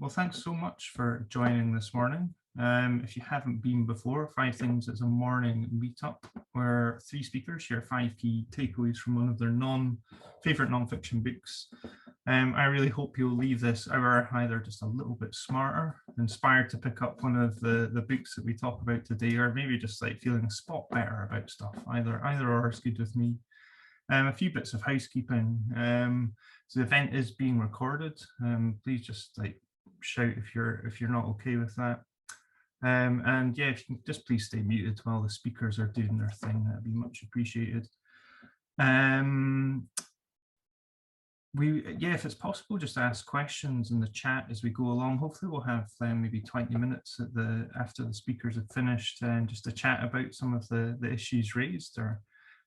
Well, thanks so much for joining this morning. If you haven't been before, 5Things is a morning meetup where three speakers share 5 key takeaways from one of their favorite nonfiction books. I really hope you'll leave this hour either just a little bit smarter, inspired to pick up one of the books that we talk about today, or maybe just like feeling a spot better about stuff. Either or is good with me. A few bits of housekeeping. So the event is being recorded. Please just shout if you're not okay with that. And yeah, if you can just please stay muted while the speakers are doing their thing, that'd be much appreciated. If it's possible, just ask questions in the chat as we go along. Hopefully we'll have maybe 20 minutes after the speakers have finished, just to chat about some of the issues raised or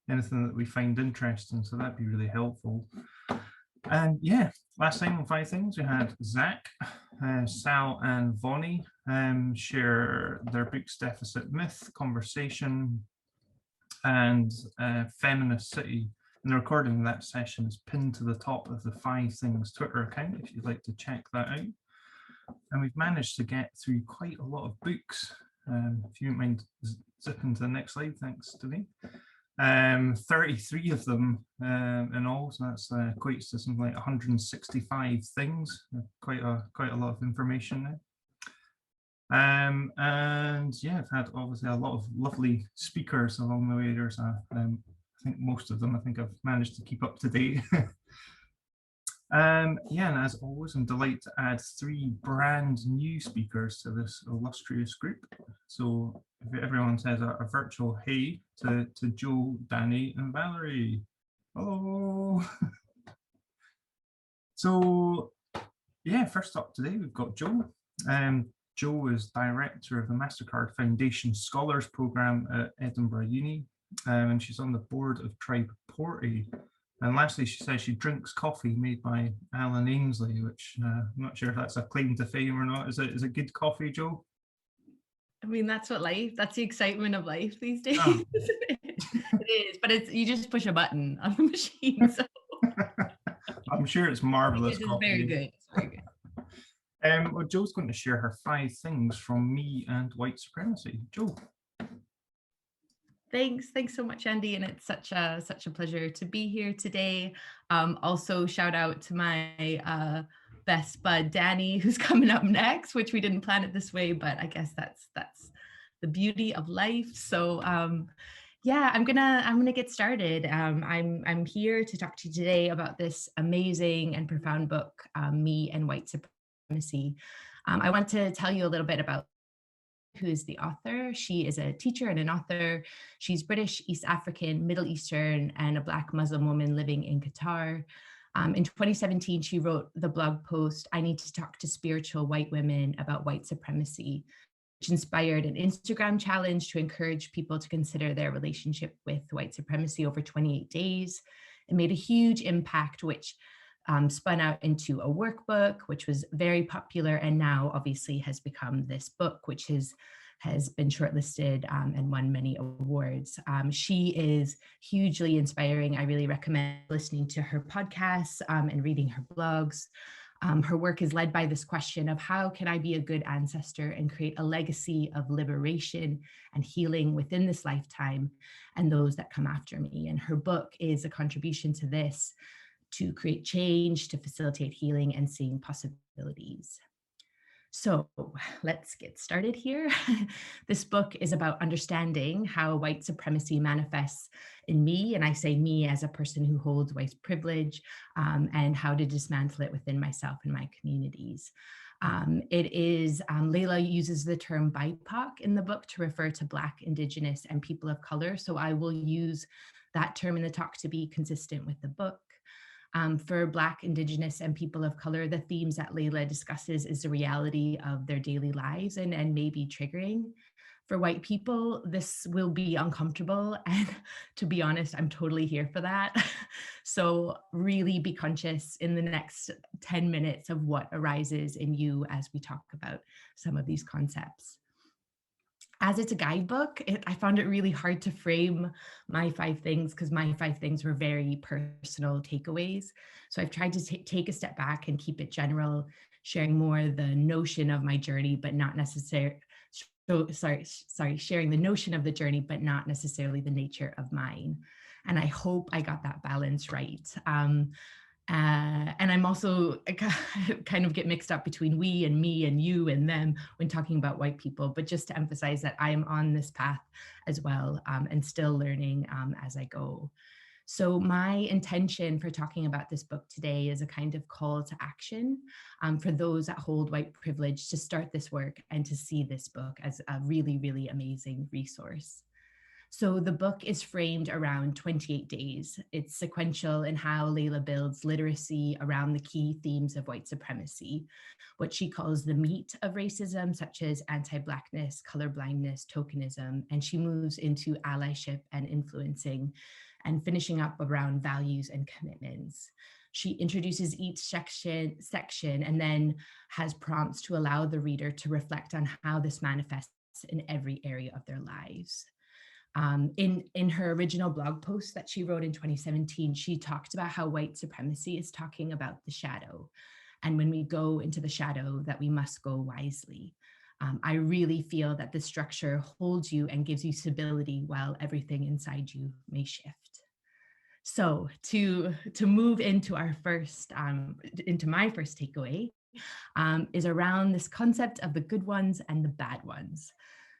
anything that we find interesting. So that'd be really helpful. And yeah, last time on 5Things, we had Zach, Sal and Vonnie share their books Deficit Myth, Conversation, and Feminist City. And the recording of that session is pinned to the top of the 5Things Twitter account if you'd like to check that out. And we've managed to get through quite a lot of books. If you don't mind zipping to the next slide, thanks, Dani. 33 of them in all, so that's equates to something like 165 things. Quite a lot of information there. And yeah, I've had obviously a lot of lovely speakers along the way. There's I think most of them I've managed to keep up to date. Yeah, and as always, I'm delighted to add 3 brand new speakers to this illustrious group. So if everyone says a virtual hey to Joe, Dani, and Valerie. Hello. So yeah, first up today, we've got Joe. Joe is director of the MasterCard Foundation Scholars Programme at Edinburgh Uni, and she's on the board of Tribe Porty. And lastly, she says she drinks coffee made by Alan Ainsley, which I'm not sure if that's a claim to fame or not. Is it good coffee, Joe? I mean, that's the excitement of life these days. Oh. It is, but you just push a button on the machine. So. I'm sure it's marvelous It's coffee. Very good. It's very good. Well, Joe's going to share her 5 things from me and white supremacy. Joe. Thanks so much, Andy, and it's such a pleasure to be here today. Also, shout out to my best bud Dani, who's coming up next, which we didn't plan it this way, but I guess that's the beauty of life. So yeah, I'm gonna get started. I'm here to talk to you today about this amazing and profound book, Me and White Supremacy. I want to tell you a little bit about who is the author. She is a teacher and an author. She's British, East African, Middle Eastern, and a Black Muslim woman living in Qatar. In 2017, she wrote the blog post, "I Need to Talk to Spiritual White Women About White Supremacy," which inspired an Instagram challenge to encourage people to consider their relationship with white supremacy over 28 days. It made a huge impact, which spun out into a workbook, which was very popular, and now obviously has become this book, which has been shortlisted and won many awards. She is hugely inspiring. I really recommend listening to her podcasts and reading her blogs. Her work is led by this question of how can I be a good ancestor and create a legacy of liberation and healing within this lifetime and those that come after me. And her book is a contribution to this, to create change, to facilitate healing and seeing possibilities. So let's get started here. This book is about understanding how white supremacy manifests in me, and I say me as a person who holds white privilege, and how to dismantle it within myself and my communities. Layla uses the term BIPOC in the book to refer to Black, Indigenous, and people of color. So I will use that term in the talk to be consistent with the book. For Black, Indigenous, and people of color, the themes that Layla discusses is the reality of their daily lives and maybe triggering. For white people, this will be uncomfortable. And to be honest, I'm totally here for that. So really be conscious in the next 10 minutes of what arises in you as we talk about some of these concepts. As it's a guidebook, I found it really hard to frame my 5 things because my 5 things were very personal takeaways. So I've tried to take a step back and keep it general sharing more the notion of my journey, but not necessarily, sharing the notion of the journey, but not necessarily the nature of mine. And I hope I got that balance right. And I'm also kind of get mixed up between we and me and you and them when talking about white people, but just to emphasize that I am on this path as well, and still learning as I go. So my intention for talking about this book today is a kind of call to action for those that hold white privilege to start this work and to see this book as a really, really amazing resource. So the book is framed around 28 days. It's sequential in how Layla builds literacy around the key themes of white supremacy, what she calls the meat of racism, such as anti-Blackness, colorblindness, tokenism, and she moves into allyship and influencing, and finishing up around values and commitments. She introduces each section and then has prompts to allow the reader to reflect on how this manifests in every area of their lives. In her original blog post that she wrote in 2017, she talked about how white supremacy is talking about the shadow. And when we go into the shadow, that we must go wisely. I really feel that this structure holds you and gives you stability while everything inside you may shift. So to move into our first, into my first takeaway, is around this concept of the good ones and the bad ones.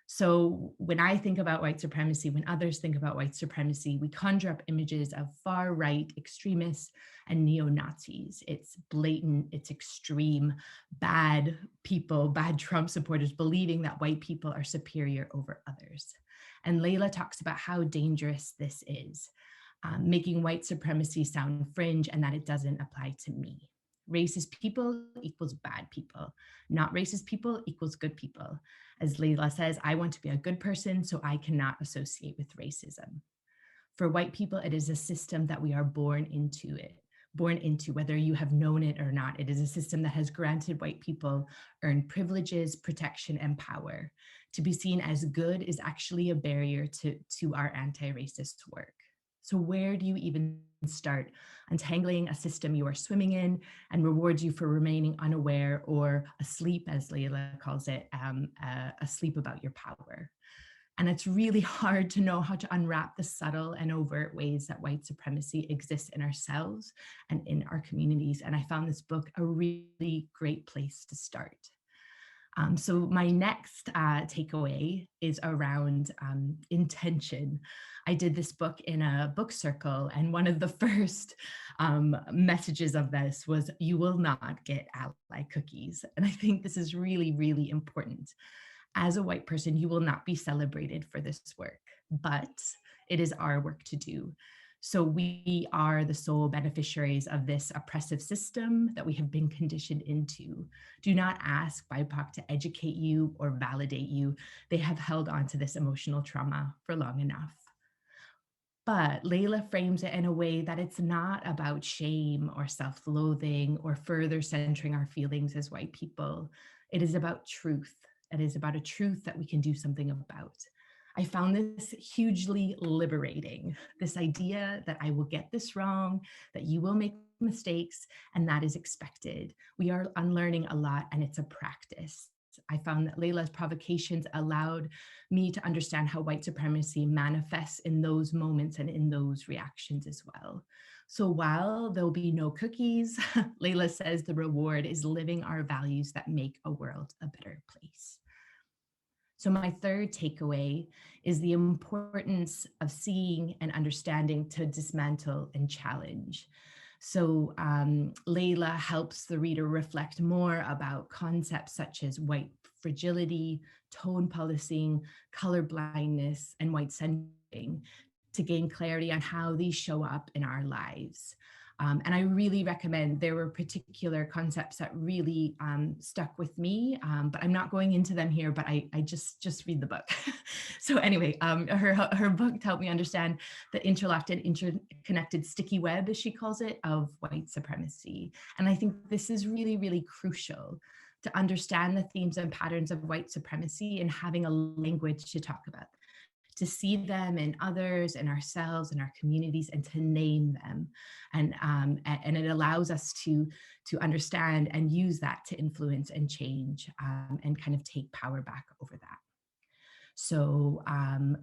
So when I think about white supremacy, when others think about white supremacy, we conjure up images of far-right extremists and neo-Nazis. It's blatant, it's extreme, bad people, bad Trump supporters believing that white people are superior over others. And Layla talks about how dangerous this is, making white supremacy sound fringe and that it doesn't apply to me. Racist people equals bad people. Not racist people equals good people. As Layla says, I want to be a good person, so I cannot associate with racism. For white people, it is a system that we are born into, whether you have known it or not. It is a system that has granted white people earned privileges, protection, and power. To be seen as good is actually a barrier to our anti-racist work. So where do you even start untangling a system you are swimming in and rewards you for remaining unaware or asleep, as Layla calls it, asleep about your power? And it's really hard to know how to unwrap the subtle and overt ways that white supremacy exists in ourselves and in our communities. And I found this book a really great place to start. So my next takeaway is around intention. I did this book in a book circle, and one of the first messages of this was, you will not get ally cookies. And I think this is really, really important. As a white person, you will not be celebrated for this work, but it is our work to do. So we are the sole beneficiaries of this oppressive system that we have been conditioned into. Do not ask BIPOC to educate you or validate you. They have held on to this emotional trauma for long enough. But Layla frames it in a way that it's not about shame or self-loathing or further centering our feelings as white people. It is about truth. It is about a truth that we can do something about. I found this hugely liberating, this idea that I will get this wrong, that you will make mistakes, and that is expected. We are unlearning a lot, and it's a practice. I found that Layla's provocations allowed me to understand how white supremacy manifests in those moments and in those reactions as well. So while there'll be no cookies, Layla says the reward is living our values that make a world a better place. So my third takeaway is the importance of seeing and understanding to dismantle and challenge. So Layla helps the reader reflect more about concepts such as white fragility, tone policing, color blindness, and white centering to gain clarity on how these show up in our lives. And I really recommend, there were particular concepts that really stuck with me, but I'm not going into them here, but I just read the book. So anyway, her book helped me understand the interlocked and interconnected sticky web, as she calls it, of white supremacy. And I think this is really, really crucial to understand the themes and patterns of white supremacy and having a language to talk about, to see them in others and ourselves and our communities, and to name them. And it allows us to understand and use that to influence and change, and kind of take power back over that. So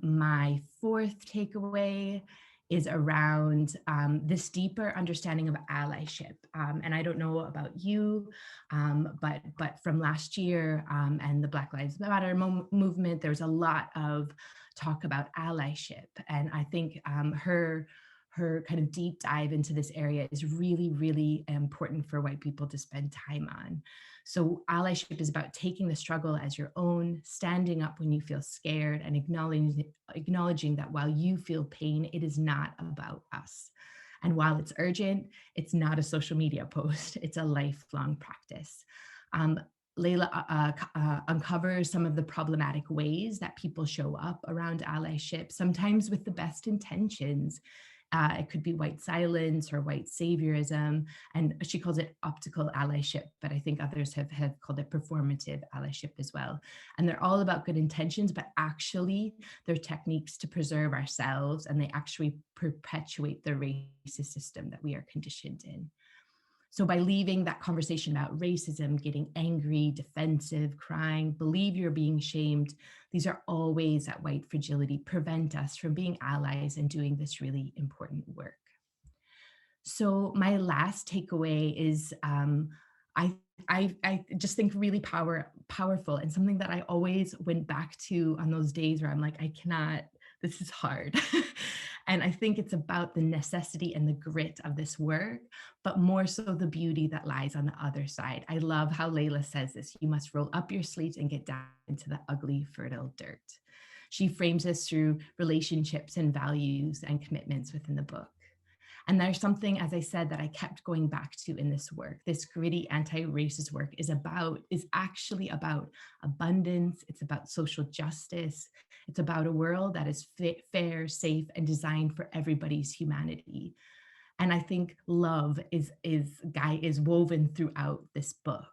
my fourth takeaway is around this deeper understanding of allyship. And I don't know about you, but from last year and the Black Lives Matter movement, there's a lot of talk about allyship. And I think her kind of deep dive into this area is really, really important for white people to spend time on. So allyship is about taking the struggle as your own, standing up when you feel scared, and acknowledging that while you feel pain, it is not about us. And while it's urgent, it's not a social media post, it's a lifelong practice. Layla uncovers some of the problematic ways that people show up around allyship, sometimes with the best intentions. It could be white silence or white saviorism, and she calls it optical allyship, but I think others have called it performative allyship as well. And they're all about good intentions, but actually they're techniques to preserve ourselves, and they actually perpetuate the racist system that we are conditioned in. So by leaving that conversation about racism, getting angry, defensive, crying, believe you're being shamed, these are all ways that white fragility prevent us from being allies and doing this really important work. So my last takeaway is I just think really powerful, and something that I always went back to on those days where I'm like, I cannot, this is hard. And I think it's about the necessity and the grit of this work, but more so the beauty that lies on the other side. I love how Layla says this: you must roll up your sleeves and get down into the ugly, fertile dirt. She frames this through relationships and values and commitments within the book. And there's something, as I said, that I kept going back to in this work. This gritty anti-racist work is actually about abundance. It's about social justice. It's about a world that is fair, safe, and designed for everybody's humanity. And I think love is woven throughout this book.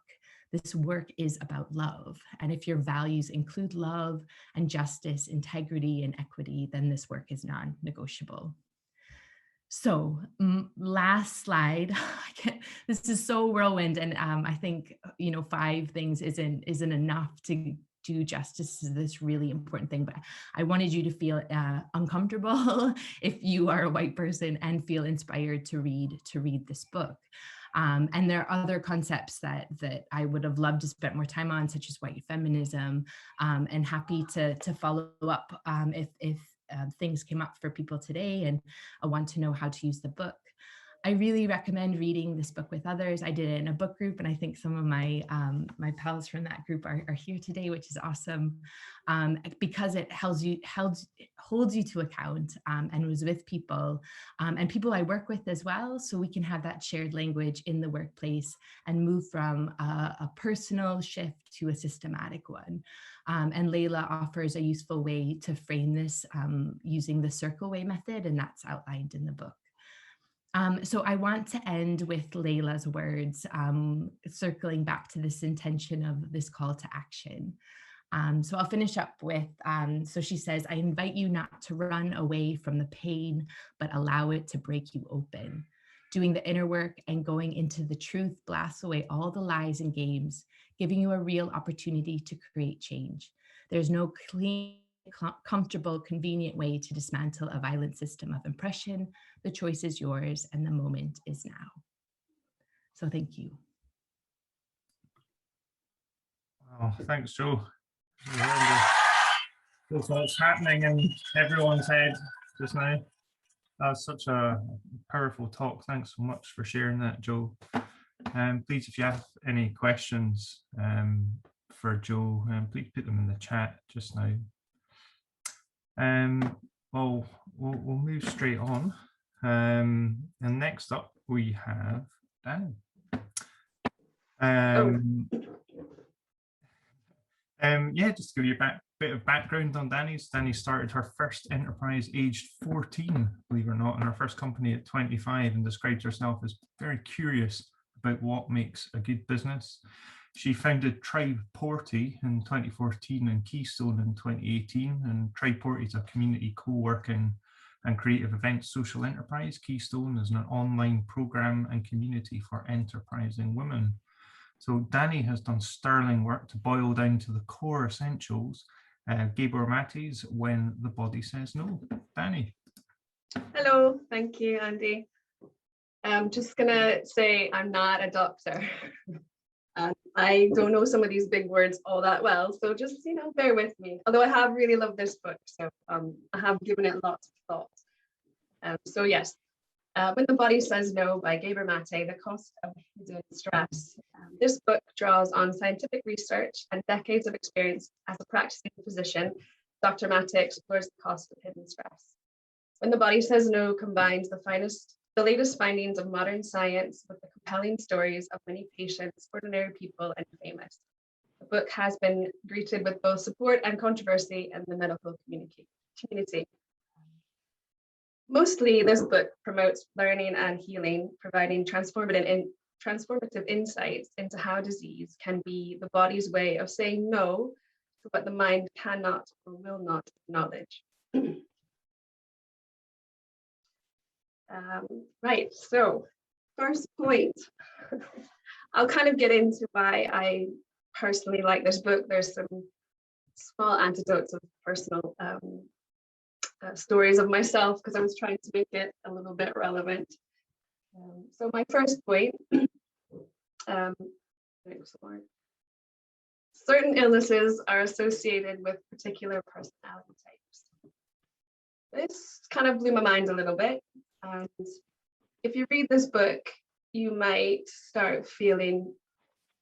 This work is about love. And if your values include love and justice, integrity, and equity, then this work is non-negotiable. So last slide. This is so whirlwind, and I think 5 things isn't enough to do justice to this really important thing. But I wanted you to feel uncomfortable if you are a white person, and feel inspired to read this book. And there are other concepts that I would have loved to spend more time on, such as white feminism, and happy to follow up if things came up for people today and I want to know how to use the book. I really recommend reading this book with others. I did it in a book group, and I think some of my my pals from that group are here today, which is awesome, because it holds you to account, and was with people and people I work with as well, so we can have that shared language in the workplace and move from a personal shift to a systematic one. And Layla offers a useful way to frame this using the circle way method, and that's outlined in the book. So I want to end with Layla's words, circling back to this intention of this call to action. So I'll finish up with, so she says, I invite you not to run away from the pain, but allow it to break you open. Doing the inner work and going into the truth blasts away all the lies and games, giving you a real opportunity to create change. There's no clean, comfortable, convenient way to dismantle a violent system of oppression. The choice is yours, and the moment is now. So thank you. Oh, thanks, Jo. That's what's happening in everyone's head just now. That's such a powerful talk. Thanks so much for sharing that, Jo. Please, if you have any questions for Jo, please put them in the chat just now. Well, we'll move straight on. And next up, we have Dani. Yeah, just to give you a bit of background on Dani. Dani started her first enterprise aged 14, believe it or not, and her first company at 25, and describes herself as very curious about what makes a good business. She founded Triporty in 2014 and Keystone in 2018. And Triporty is a community co-working and creative event social enterprise. Keystone is an online program and community for enterprising women. So Dani has done sterling work to boil down to the core essentials. Gabor Mate's When the Body Says No. Dani. Hello, thank you, Andy. I'm just gonna say I'm not a doctor. And I don't know some of these big words all that well, so just, bear with me. Although I have really loved this book, so I have given it lots of thought. So yes, When the Body Says No by Gabor Mate, The Cost of Hidden Stress. This book draws on scientific research and decades of experience as a practicing physician. Dr. Mate explores the cost of hidden stress. When the Body Says No combines the latest findings of modern science with the compelling stories of many patients, ordinary people, and famous. The book has been greeted with both support and controversy in the medical community. Mostly, this book promotes learning and healing, providing transformative insights into how disease can be the body's way of saying no to what the mind cannot or will not acknowledge. Right, so first point, I'll kind of get into why I personally like this book. There's some small anecdotes of personal stories of myself because I was trying to make it a little bit relevant. So my first point, certain illnesses are associated with particular personality types. This kind of blew my mind a little bit. And if you read this book, you might start feeling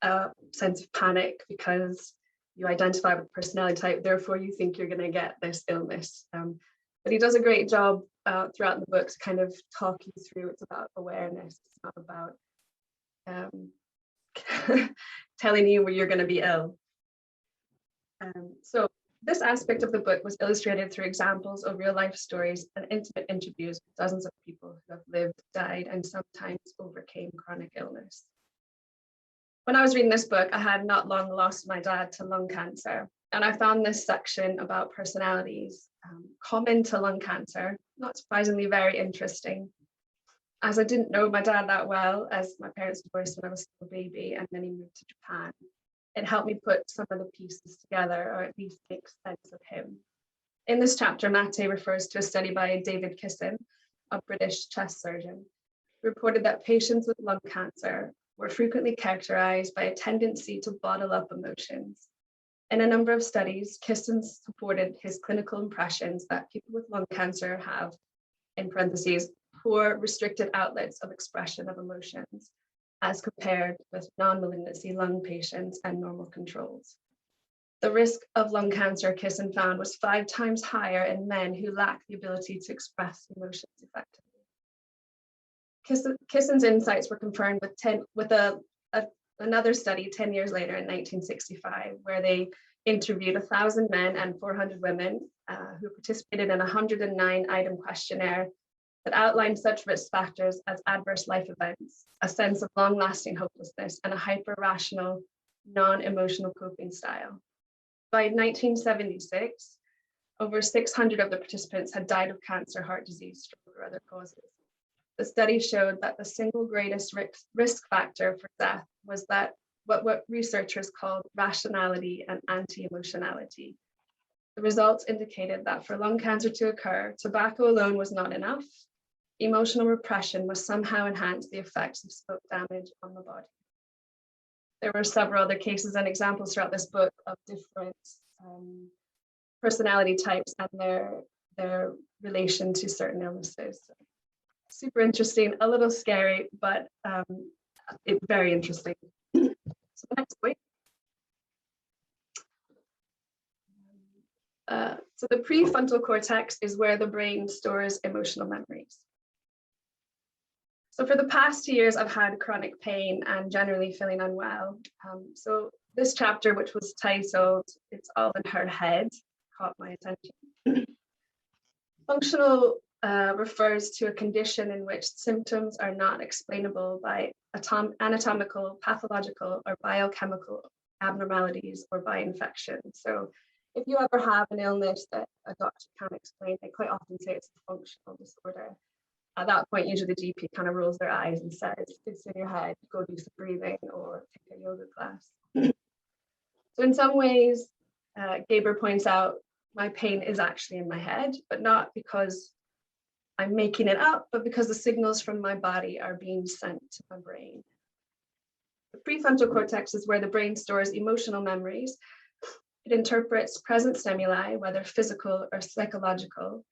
a sense of panic because you identify with personality type, therefore you think you're going to get this illness. But he does a great job throughout the book to kind of talk you through. It's about awareness. It's not about telling you where you're going to be ill. So this aspect of the book was illustrated through examples of real life stories and intimate interviews with dozens of people who have lived, died, and sometimes overcame chronic illness. When I was reading this book, I had not long lost my dad to lung cancer, and I found this section about personalities common to lung cancer, not surprisingly very interesting, as I didn't know my dad that well, as my parents divorced when I was still a baby and then he moved to Japan. It helped me put some of the pieces together, or at least make sense of him. In this chapter, Mate refers to a study by David Kissin, a British chest surgeon, who reported that patients with lung cancer were frequently characterized by a tendency to bottle up emotions. In a number of studies, Kissin supported his clinical impressions that people with lung cancer have, in parentheses, poor restricted outlets of expression of emotions, as compared with non-malignancy lung patients and normal controls. The risk of lung cancer, Kissin found, was 5 times higher in men who lack the ability to express emotions effectively. Kissin's insights were confirmed with another study 10 years later in 1965, where they interviewed 1,000 men and 400 women who participated in a 109-item questionnaire that outlined such risk factors as adverse life events, a sense of long-lasting hopelessness, and a hyper-rational, non-emotional coping style. By 1976, over 600 of the participants had died of cancer, heart disease, stroke, or other causes. The study showed that the single greatest risk factor for death was that what researchers called rationality and anti-emotionality. The results indicated that for lung cancer to occur, tobacco alone was not enough. Emotional repression must somehow enhance the effects of smoke damage on the body. There were several other cases and examples throughout this book of different personality types and their relation to certain illnesses. So, super interesting, a little scary, but very interesting. So the next point. So the prefrontal cortex is where the brain stores emotional memories. So for the past 2 years, I've had chronic pain and generally feeling unwell. So this chapter, which was titled "It's All in Her Head," caught my attention. Functional refers to a condition in which symptoms are not explainable by anatomical, pathological, or biochemical abnormalities or by infection. So if you ever have an illness that a doctor can't explain, they quite often say it's a functional disorder. At that point, usually the GP kind of rolls their eyes and says, it's in your head, go do some breathing or take a yoga class. So in some ways, Gaber points out, my pain is actually in my head, but not because I'm making it up, but because the signals from my body are being sent to my brain. The prefrontal cortex is where the brain stores emotional memories. It interprets present stimuli, whether physical or psychological,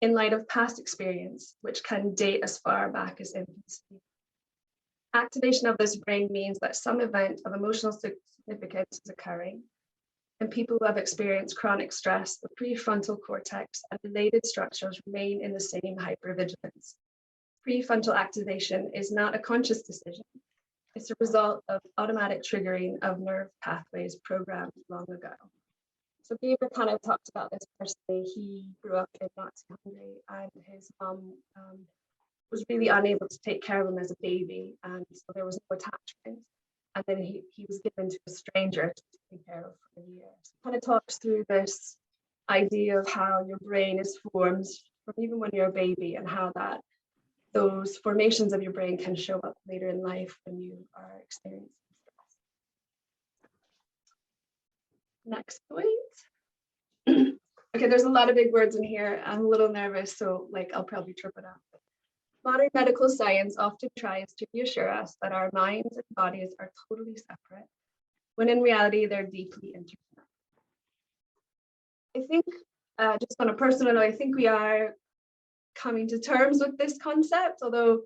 in light of past experience, which can date as far back as infancy. Activation of this brain means that some event of emotional significance is occurring. In people who have experienced chronic stress, the prefrontal cortex and related structures remain in the same hypervigilance. Prefrontal activation is not a conscious decision. It's a result of automatic triggering of nerve pathways programmed long ago. So Gaber kind of talked about this personally. He grew up in Nazi Hungary, and his mom was really unable to take care of him as a baby, and so there was no attachment. And then he was given to a stranger to take care of for a year. So it kind of talks through this idea of how your brain is formed from even when you're a baby, and how that those formations of your brain can show up later in life when you are experiencing stress. Next point. Okay, there's a lot of big words in here. I'm a little nervous, so I'll probably trip it up. Modern medical science often tries to reassure us that our minds and bodies are totally separate, when in reality, they're deeply interconnected. I think, just on a personal note, I think we are coming to terms with this concept, although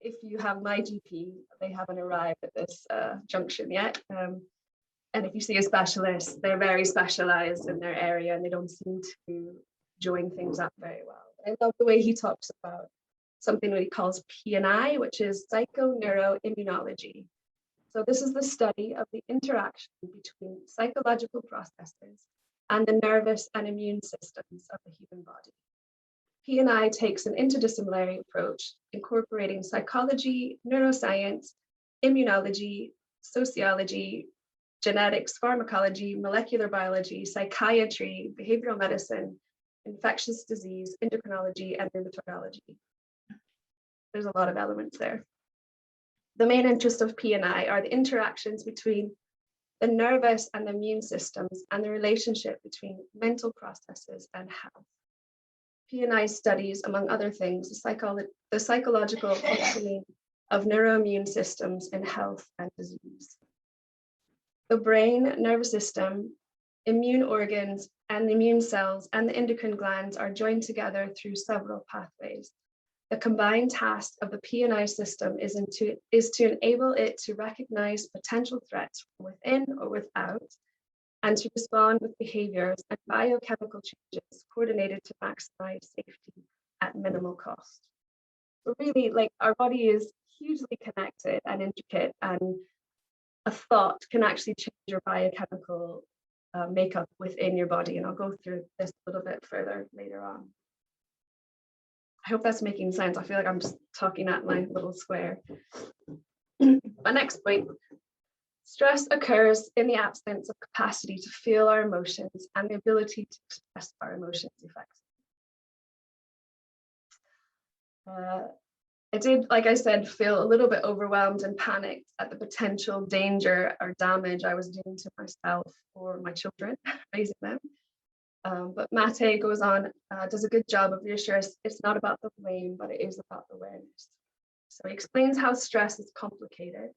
if you have my GP, they haven't arrived at this junction yet. And if you see a specialist, they're very specialized in their area and they don't seem to join things up very well. I love the way he talks about something that he calls P&I, which is psychoneuroimmunology. So this is the study of the interaction between psychological processes and the nervous and immune systems of the human body. P&I takes an interdisciplinary approach, incorporating psychology, neuroscience, immunology, sociology, genetics, pharmacology, molecular biology, psychiatry, behavioral medicine, infectious disease, endocrinology, and rheumatology. There's a lot of elements there. The main interest of P&I are the interactions between the nervous and the immune systems and the relationship between mental processes and health. P&I studies, among other things, the psychological functioning of neuroimmune systems in health and disease. The brain, nervous system, immune organs, and the immune cells and the endocrine glands are joined together through several pathways. The combined task of the P&I system is to enable it to recognize potential threats from within or without, and to respond with behaviors and biochemical changes coordinated to maximize safety at minimal cost. So really, our body is hugely connected and intricate, and a thought can actually change your biochemical makeup within your body. And I'll go through this a little bit further later on. I hope that's making sense. I feel like I'm just talking at my little square. My next point. Stress occurs in the absence of capacity to feel our emotions and the ability to express our emotions effectively. I did, like I said, feel a little bit overwhelmed and panicked at the potential danger or damage I was doing to myself or my children, raising them. But Mate goes on, does a good job of reassuring us it's not about the blame, but it is about the awareness. So he explains how stress is complicated,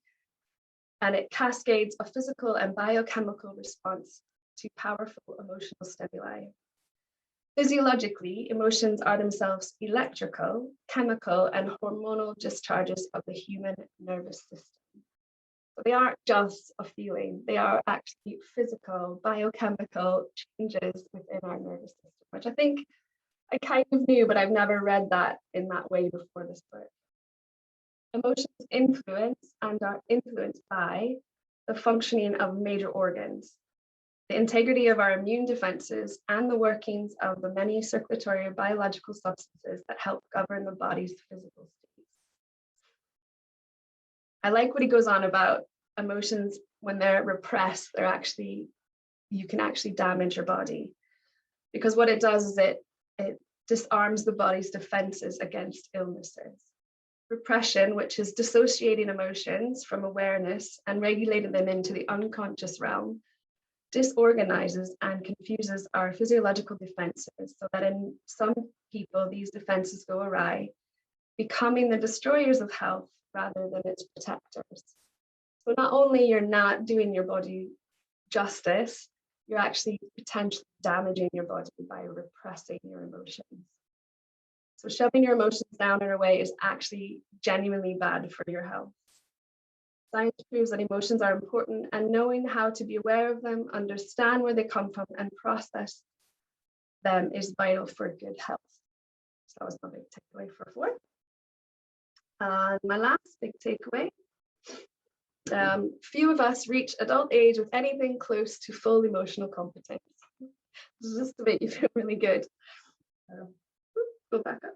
and it cascades a physical and biochemical response to powerful emotional stimuli. Physiologically, emotions are themselves electrical, chemical, and hormonal discharges of the human nervous system. So they aren't just a feeling, they are actually physical, biochemical changes within our nervous system, which I think I kind of knew, but I've never read that in that way before this book. Emotions influence and are influenced by the functioning of major organs. the integrity of our immune defenses, and the workings of the many circulatory biological substances that help govern the body's physical state. I like what he goes on about emotions. When they're repressed, you can actually damage your body, because what it does is it disarms the body's defenses against illnesses. Repression, which is dissociating emotions from awareness and regulating them into the unconscious realm, disorganizes and confuses our physiological defenses, so that in some people these defenses go awry, becoming the destroyers of health rather than its protectors. So not only you're not doing your body justice, you're actually potentially damaging your body by repressing your emotions. So shoving your emotions down or away is actually genuinely bad for your health. Science proves that emotions are important, and knowing how to be aware of them, understand where they come from, and process them is vital for good health. So that was my big takeaway for 4. And my last big takeaway, few of us reach adult age with anything close to full emotional competence. This is just to make you feel really good. Go back up.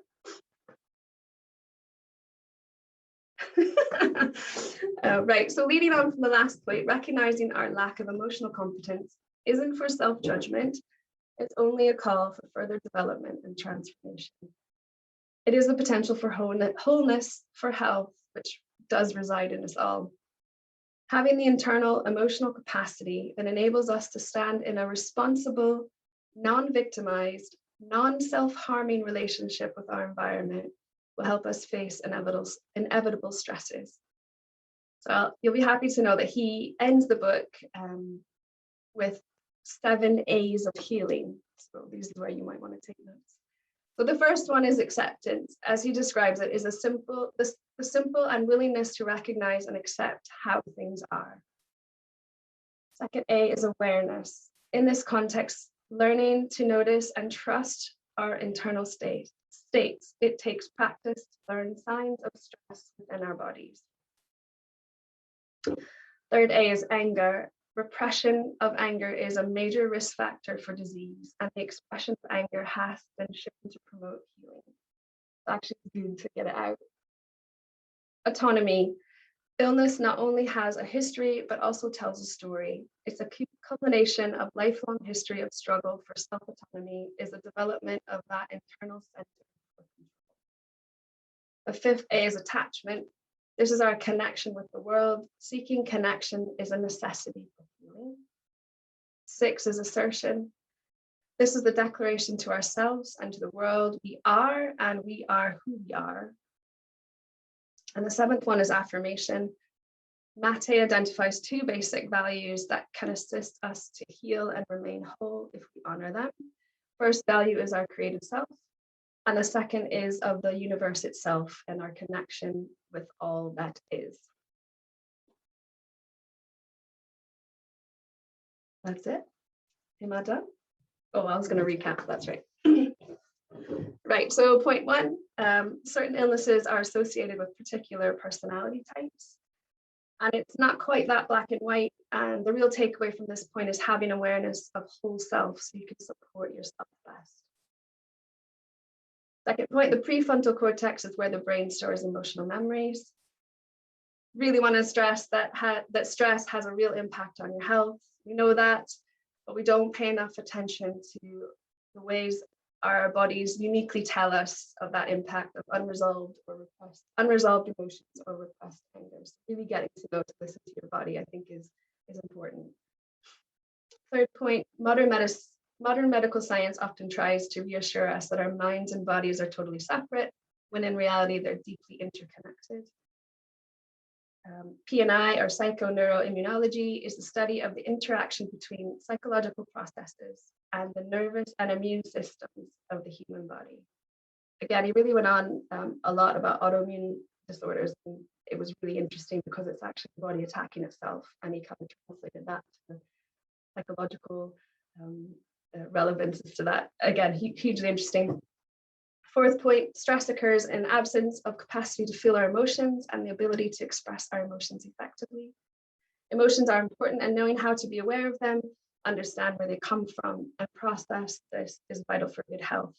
Right, so leading on from the last point, recognizing our lack of emotional competence isn't for self-judgment, it's only a call for further development and transformation. It is the potential for wholeness, for health, which does reside in us all. Having the internal emotional capacity that enables us to stand in a responsible, non-victimized, non-self-harming relationship with our environment will help us face inevitable stresses. So you'll be happy to know that he ends the book with 7 A's of healing. So these are where you might want to take notes. So the first one is acceptance. As he describes it, is the simple and willingness to recognize and accept how things are. Second A is awareness. In this context, learning to notice and trust our internal states. It takes practice to learn signs of stress within our bodies. Third A is anger. Repression of anger is a major risk factor for disease, and the expression of anger has been shown to promote healing. It's actually good to get it out. Autonomy. Illness not only has a history, but also tells a story. It's a culmination of lifelong history of struggle for self-autonomy, is the development of that internal center for control. The 5th A is attachment. This is our connection with the world. Seeking connection is a necessity for healing. 6 is assertion. This is the declaration to ourselves and to the world. We are, and we are who we are. And the 7th one is affirmation. Mate identifies 2 basic values that can assist us to heal and remain whole if we honor them. First value is our creative self, and the second is of the universe itself and our connection with all that is. That's it. Am I done? Oh, I was going to recap. That's right. Right, so point 1, certain illnesses are associated with particular personality types. And it's not quite that black and white. And the real takeaway from this point is having awareness of whole self so you can support yourself best. Second point, the prefrontal cortex is where the brain stores emotional memories. Really want to stress that stress has a real impact on your health. We know that, but we don't pay enough attention to the ways our bodies uniquely tell us of that impact of unresolved emotions or repressed anger. So really getting to know, to listen to your body, I think is important. Third point, modern medical science often tries to reassure us that our minds and bodies are totally separate, when in reality they're deeply interconnected. PNI, or psychoneuroimmunology, is the study of the interaction between psychological processes and the nervous and immune systems of the human body. Again, he really went on a lot about autoimmune disorders, and it was really interesting because it's actually the body attacking itself, and he kind of translated that to the psychological relevances to that. Again, hugely interesting. Fourth point, stress occurs in absence of capacity to feel our emotions and the ability to express our emotions effectively. Emotions are important, and knowing how to be aware of them understand where they come from, and process this is vital for good health.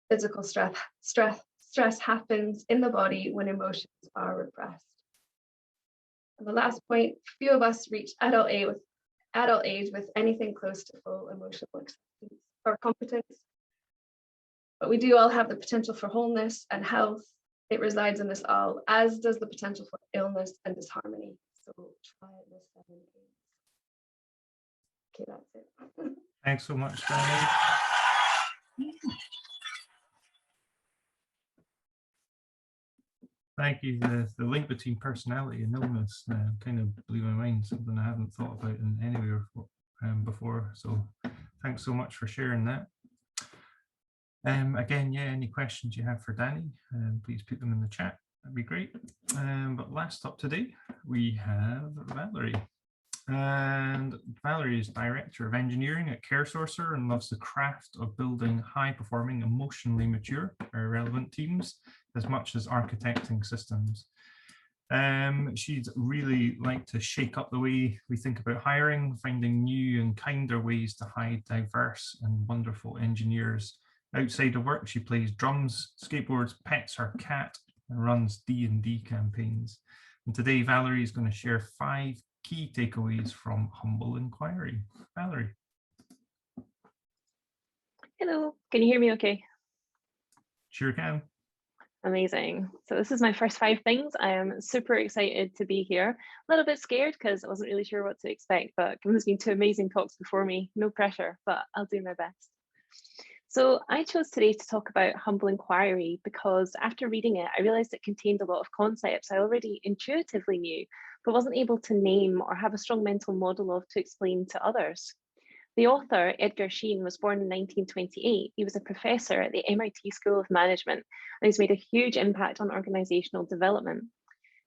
Physical stress happens in the body when emotions are repressed. And the last point, few of us reach adult age with anything close to full emotional acceptance or competence. But we do all have the potential for wholeness and health. It resides in us all, as does the potential for illness and disharmony. So try this 7 days. Okay, that's it. Thanks so much, Dani. Thank you. The link between personality and illness kind of blew my mind, something I haven't thought about in anywhere before. So thanks so much for sharing that. Again, yeah, any questions you have for Dani, please put them in the chat. That'd be great. But last up today, we have Valerie. And Valerie is Director of Engineering at CareSourcer and loves the craft of building high-performing, emotionally mature, very relevant teams, as much as architecting systems. She'd really like to shake up the way we think about hiring, finding new and kinder ways to hire diverse and wonderful engineers. Outside of work, she plays drums, skateboards, pets her cat, and runs D&D campaigns. And today, Valerie is going to share 5 key takeaways from Humble Inquiry. Valerie. Hello, can you hear me okay? Sure can. Amazing. So this is my first 5 things. I am super excited to be here. A little bit scared because I wasn't really sure what to expect, but given there's been 2 amazing talks before me, no pressure, but I'll do my best. So I chose today to talk about Humble Inquiry because after reading it, I realized it contained a lot of concepts I already intuitively knew, but wasn't able to name or have a strong mental model of to explain to others. The author, Edgar Schein, was born in 1928. He was a professor at the MIT School of Management, and he's made a huge impact on organizational development.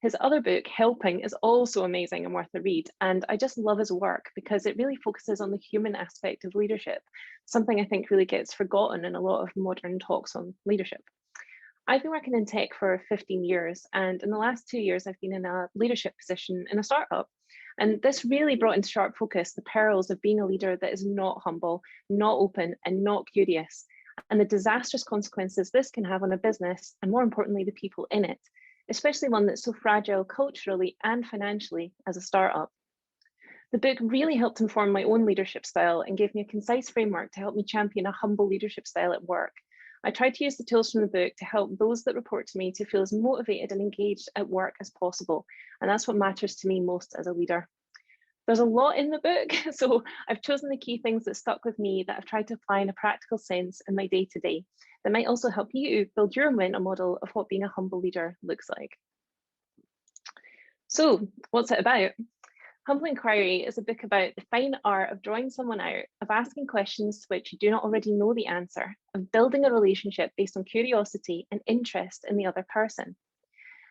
His other book, Helping, is also amazing and worth a read, and I just love his work because it really focuses on the human aspect of leadership, something I think really gets forgotten in a lot of modern talks on leadership. I've been working in tech for 15 years, and in the last 2 years, I've been in a leadership position in a startup. And this really brought into sharp focus the perils of being a leader that is not humble, not open, and not curious, and the disastrous consequences this can have on a business, and more importantly, the people in it, especially one that's so fragile culturally and financially as a startup. The book really helped inform my own leadership style and gave me a concise framework to help me champion a humble leadership style at work. I tried to use the tools from the book to help those that report to me to feel as motivated and engaged at work as possible. And that's what matters to me most as a leader. There's a lot in the book, so I've chosen the key things that stuck with me that I've tried to apply in a practical sense in my day-to-day that might also help you build your mental model of what being a humble leader looks like. So what's it about? Humble Inquiry is a book about the fine art of drawing someone out, of asking questions to which you do not already know the answer, of building a relationship based on curiosity and interest in the other person.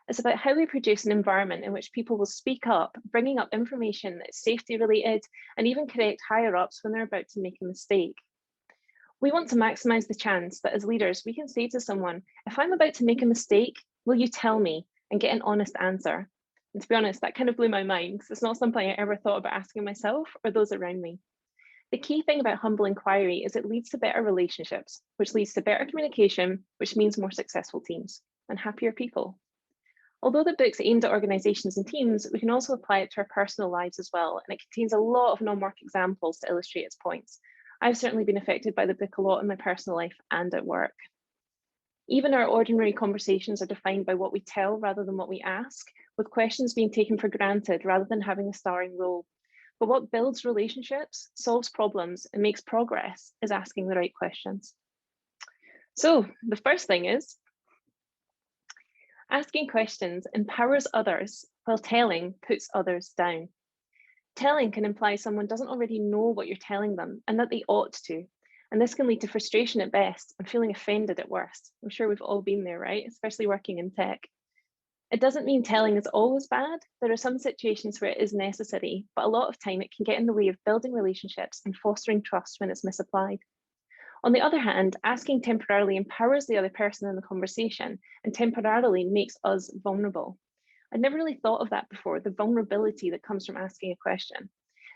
It's about how we produce an environment in which people will speak up, bringing up information that's safety related, and even correct higher ups when they're about to make a mistake. We want to maximize the chance that as leaders, we can say to someone, if I'm about to make a mistake, will you tell me, and get an honest answer? And to be honest, that kind of blew my mind because it's not something I ever thought about asking myself or those around me. The key thing about Humble Inquiry is it leads to better relationships, which leads to better communication, which means more successful teams and happier people. Although the book's aimed at organizations and teams, we can also apply it to our personal lives as well, and it contains a lot of non-work examples to illustrate its points. I've certainly been affected by the book a lot in my personal life and at work. Even our ordinary conversations are defined by what we tell rather than what we ask, with questions being taken for granted rather than having a starring role. But what builds relationships, solves problems, and makes progress is asking the right questions. So the first thing is, asking questions empowers others, while telling puts others down. Telling can imply someone doesn't already know what you're telling them and that they ought to. And this can lead to frustration at best and feeling offended at worst. I'm sure we've all been there, right? Especially working in tech. It doesn't mean telling is always bad. There are some situations where it is necessary, but a lot of time it can get in the way of building relationships and fostering trust when it's misapplied. On the other hand, asking temporarily empowers the other person in the conversation and temporarily makes us vulnerable. I'd never really thought of that before, the vulnerability that comes from asking a question.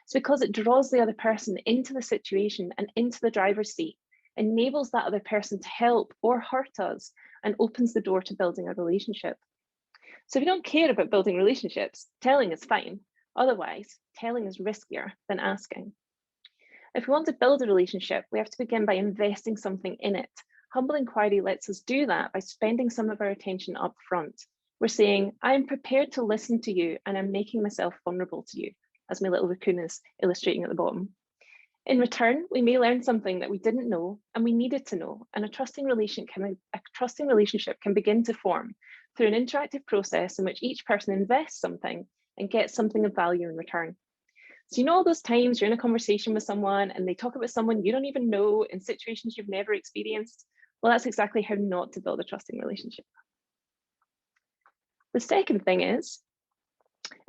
It's because it draws the other person into the situation and into the driver's seat, enables that other person to help or hurt us, and opens the door to building a relationship. So if you don't care about building relationships, telling is fine. Otherwise, telling is riskier than asking. If we want to build a relationship, we have to begin by investing something in it. Humble inquiry lets us do that by spending some of our attention up front. We're saying, I'm prepared to listen to you and I'm making myself vulnerable to you, as my little raccoon is illustrating at the bottom. In return, we may learn something that we didn't know and we needed to know, and a trusting relationship can begin to form through an interactive process in which each person invests something and gets something of value in return. So you know all those times you're in a conversation with someone and they talk about someone you don't even know in situations you've never experienced? Well, that's exactly how not to build a trusting relationship. The second thing is,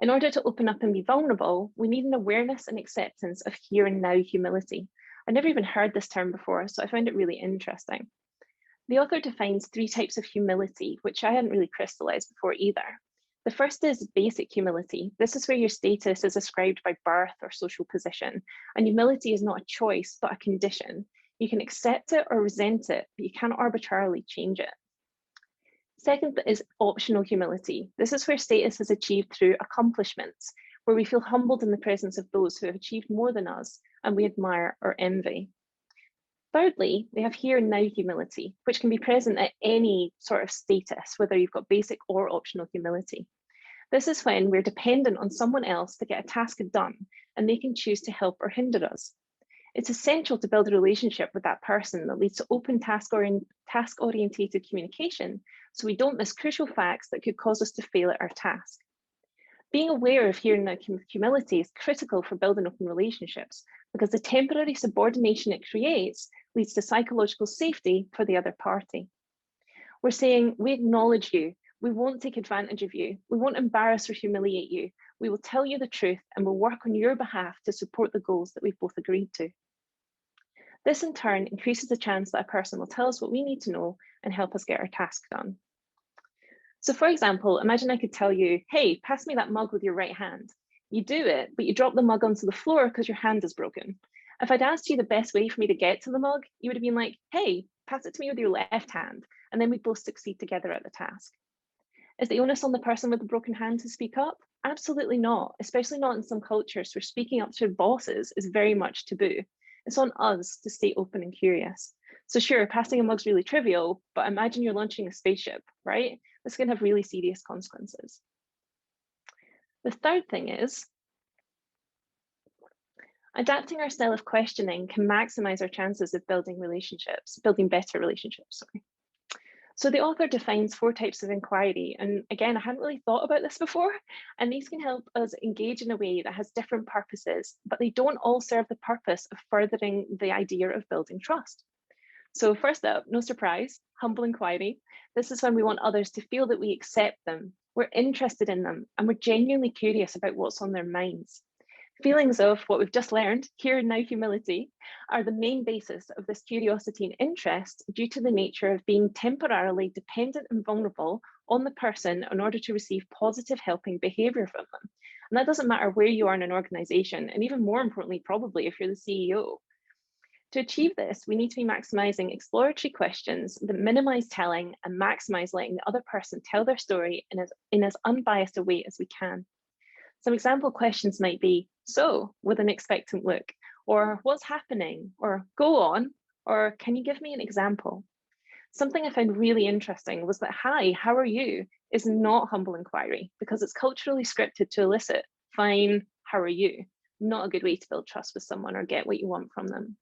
in order to open up and be vulnerable, we need an awareness and acceptance of here and now humility. I never even heard this term before, so I found it really interesting. The author defines 3 types of humility, which I hadn't really crystallized before either. The first is basic humility. This is where your status is ascribed by birth or social position, and humility is not a choice, but a condition. You can accept it or resent it, but you can't arbitrarily change it. Second is optional humility. This is where status is achieved through accomplishments, where we feel humbled in the presence of those who have achieved more than us, and we admire or envy. Thirdly, we have here and now humility, which can be present at any sort of status, whether you've got basic or optional humility. This is when we're dependent on someone else to get a task done, and they can choose to help or hinder us. It's essential to build a relationship with that person that leads to open task-orientated communication, so we don't miss crucial facts that could cause us to fail at our task. Being aware of here and now humility is critical for building open relationships, because the temporary subordination it creates leads to psychological safety for the other party. We're saying, we acknowledge you, we won't take advantage of you, we won't embarrass or humiliate you, we will tell you the truth and will work on your behalf to support the goals that we've both agreed to. This in turn increases the chance that a person will tell us what we need to know and help us get our task done. So for example, imagine I could tell you, hey, pass me that mug with your right hand. You do it, but you drop the mug onto the floor because your hand is broken. If I'd asked you the best way for me to get to the mug, you would have been like, hey, pass it to me with your left hand, and then we'd both succeed together at the task. Is the onus on the person with the broken hand to speak up? Absolutely not, especially not in some cultures where speaking up to bosses is very much taboo. It's on us to stay open and curious. So sure, passing a mug's really trivial, but imagine you're launching a spaceship, right? This can have really serious consequences. The third thing is, adapting our style of questioning can maximize our chances of building better relationships, sorry. So the author defines 4 types of inquiry. And again, I hadn't really thought about this before. And these can help us engage in a way that has different purposes, but they don't all serve the purpose of furthering the idea of building trust. So first up, no surprise, humble inquiry. This is when we want others to feel that we accept them, we're interested in them, and we're genuinely curious about what's on their minds. Feelings of what we've just learned, here and now humility, are the main basis of this curiosity and interest due to the nature of being temporarily dependent and vulnerable on the person in order to receive positive helping behavior from them. And that doesn't matter where you are in an organization, and even more importantly, probably if you're the CEO. To achieve this, we need to be maximizing exploratory questions that minimize telling and maximize letting the other person tell their story in as unbiased a way as we can. Some example questions might be, so, with an expectant look, or what's happening, or go on, or can you give me an example? Something I found really interesting was that hi, how are you is not humble inquiry because it's culturally scripted to elicit fine, how are you? Not a good way to build trust with someone or get what you want from them.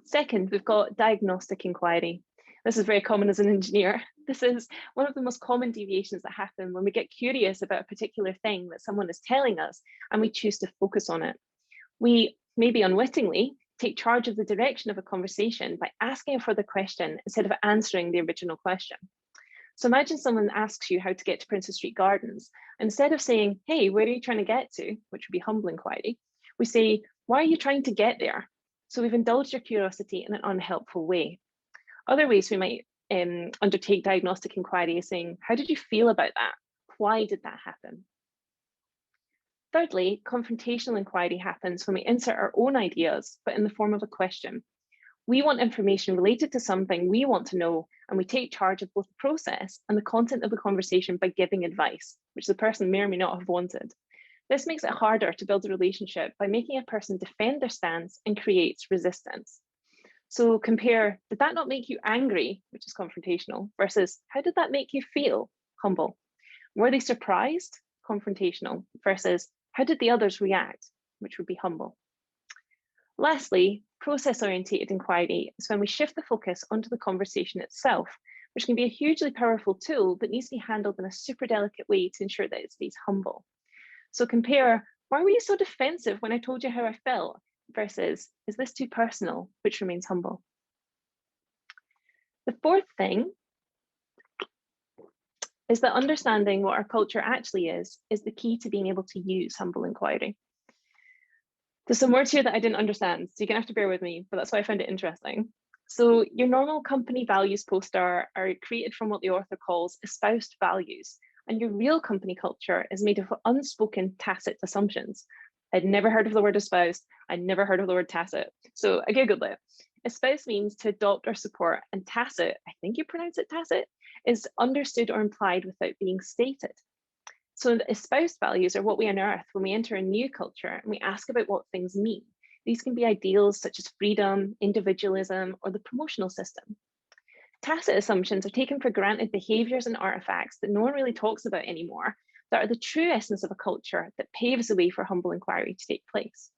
Second, we've got diagnostic inquiry. This is very common as an engineer. This is one of the most common deviations that happen when we get curious about a particular thing that someone is telling us and we choose to focus on it. We maybe unwittingly take charge of the direction of a conversation by asking a further question instead of answering the original question. So imagine someone asks you how to get to Princess Street Gardens. Instead of saying, hey, where are you trying to get to? Which would be humble inquiry. We say, why are you trying to get there? So we've indulged your curiosity in an unhelpful way. Other ways we might undertake diagnostic inquiry is saying, how did you feel about that? Why did that happen? Thirdly, confrontational inquiry happens when we insert our own ideas, but in the form of a question. We want information related to something we want to know, and we take charge of both the process and the content of the conversation by giving advice, which the person may or may not have wanted. This makes it harder to build a relationship by making a person defend their stance and creates resistance. So compare, did that not make you angry, which is confrontational, versus how did that make you feel, humble? Were they surprised, confrontational, versus how did the others react, which would be humble. Lastly, process-oriented inquiry is when we shift the focus onto the conversation itself, which can be a hugely powerful tool that needs to be handled in a super delicate way to ensure that it stays humble. So compare, why were you so defensive when I told you how I felt, versus, is this too personal, which remains humble. The fourth thing is that understanding what our culture actually is the key to being able to use humble inquiry. There's some words here that I didn't understand, so you're gonna have to bear with me, but that's why I found it interesting. So your normal company values poster are created from what the author calls espoused values, and your real company culture is made of unspoken tacit assumptions. I'd never heard of the word espoused, I'd never heard of the word tacit, so I googled it. Espouse means to adopt or support, and tacit, I think you pronounce it tacit, is understood or implied without being stated. So the espoused values are what we unearth when we enter a new culture and we ask about what things mean. These can be ideals such as freedom, individualism, or the promotional system. Tacit assumptions are taken for granted behaviors and artifacts that no one really talks about anymore, that are the true essence of a culture that paves the way for humble inquiry to take place.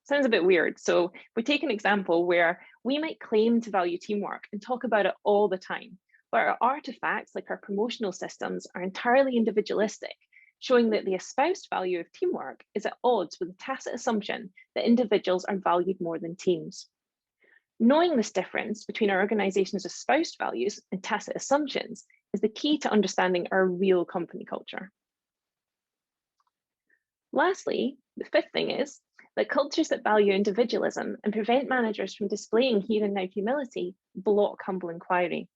Sounds a bit weird. So we take an example where we might claim to value teamwork and talk about it all the time, but our artifacts, like our promotional systems, are entirely individualistic, showing that the espoused value of teamwork is at odds with the tacit assumption that individuals are valued more than teams. Knowing this difference between our organization's espoused values and tacit assumptions is the key to understanding our real company culture. Lastly, the fifth thing is that cultures that value individualism and prevent managers from displaying here and now humility block humble inquiry.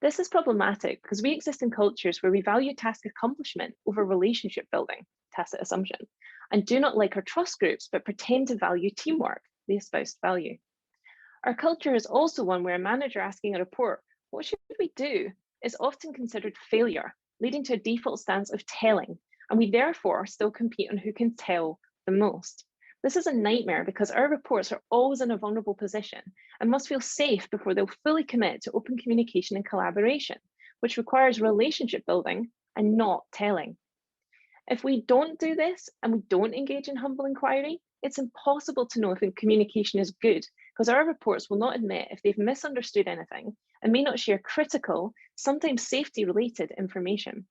This is problematic because we exist in cultures where we value task accomplishment over relationship building, tacit assumption, and do not like our trust groups, but pretend to value teamwork, the espoused value. Our culture is also one where a manager asking a report, what should we do, is often considered failure, leading to a default stance of telling, and we therefore still compete on who can tell the most. This is a nightmare because our reports are always in a vulnerable position and must feel safe before they'll fully commit to open communication and collaboration, which requires relationship building and not telling. If we don't do this and we don't engage in humble inquiry, it's impossible to know if communication is good because our reports will not admit if they've misunderstood anything and may not share critical, sometimes safety-related information.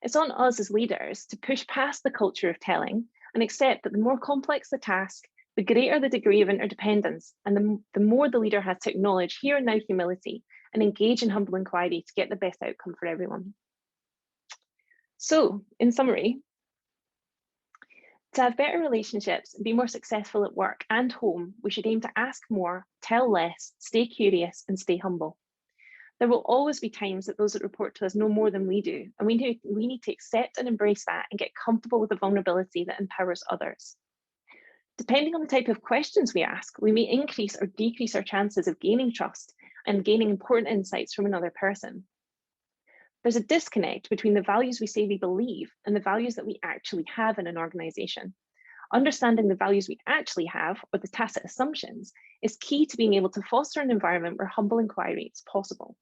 It's on us as leaders to push past the culture of telling and accept that the more complex the task, the greater the degree of interdependence, and the more the leader has to acknowledge here and now humility and engage in humble inquiry to get the best outcome for everyone. So, in summary, to have better relationships and be more successful at work and home, we should aim to ask more, tell less, stay curious, and stay humble. There will always be times that those that report to us know more than we do, and we need to accept and embrace that and get comfortable with the vulnerability that empowers others. Depending on the type of questions we ask, we may increase or decrease our chances of gaining trust and gaining important insights from another person. There's a disconnect between the values we say we believe and the values that we actually have in an organization. Understanding the values we actually have, or the tacit assumptions, is key to being able to foster an environment where humble inquiry is possible.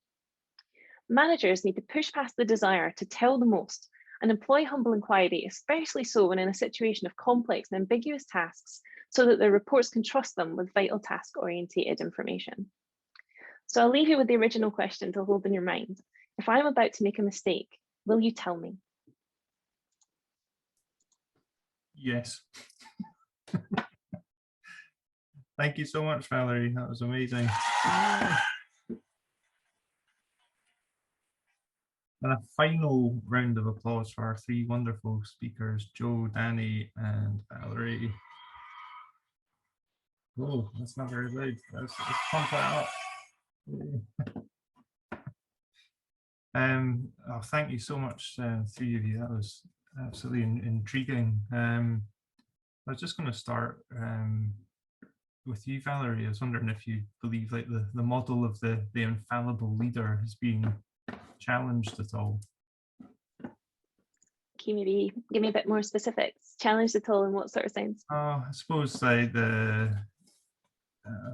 Managers need to push past the desire to tell the most and employ humble inquiry, especially so when in a situation of complex and ambiguous tasks, so that their reports can trust them with vital task-oriented information. So I'll leave you with the original question to hold in your mind. If I'm about to make a mistake, will you tell me? Yes. Thank you so much, Valerie. That was amazing. And a final round of applause for our three wonderful speakers, Joe, Dani, and Valerie. Oh, that's not very loud. Let's pump that up. Oh, thank you so much, three of you. That was Absolutely intriguing. I was just going to start with you, Valerie. I was wondering if you believe like the model of the infallible leader has been challenged at all. Can you maybe give me a bit more specifics? Challenged at all in what sort of sense? I suppose like I